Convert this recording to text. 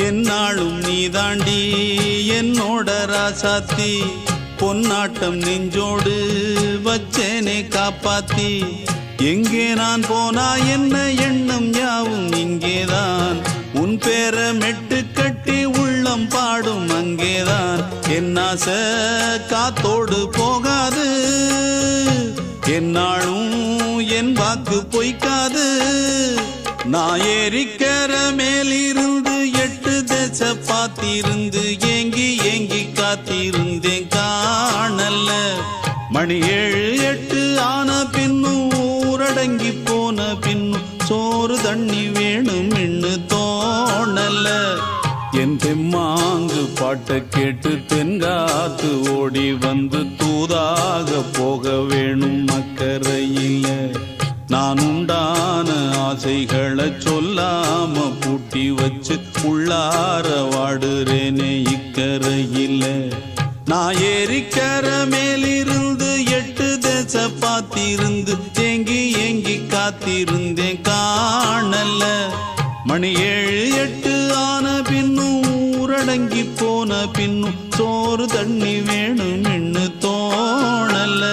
என்னாலும் நீதாண்டி என்னோட ராசாத்தி பொன்னாட்டம் நெஞ்சோடு வச்சேனே காப்பாத்தி எங்கே நான் போனா என்ன எண்ணம் யாவும் இங்கேதான் உன் பேர மெட்டு கட்டி உள்ளம் பாடும் அங்கேதான் என் ஆசை காத்தோடு போகாது என்னாலும் என் வாக்கு பொய்க்காது நான் ஏறிக்கிற மேலிருந்து 8 தேச பார்த்திருந்து ஏங்கி ஏங்கி காத்திருந்தேன் காணல மணி 7 8 ஆன பின்னும் ஊரடங்கி போன பின்னும் சோறு தண்ணி வேணும் இன்னு தோணல என் தெம்மாங்கு பாட்டை கேட்டு தென்காத்து ஓடி வந்து தூதாக போக வேணும் அக்கறையில நான் உண்டான ஆசைகளை சொல்லாம பூட்டி வச்சு உள்ளார வாடுறேனே இக்கரையில நான் ஏறிக்கிற மேலிருந்து 8 தேச பார்த்திருந்து ஏங்கி ஏங்கி காத்திருந்தேன் காணல மணி 7 8 ஆன பின்னும் ஊரடங்கி போன பின்னும் சோறு தண்ணி வேணும் இன்னு தோணல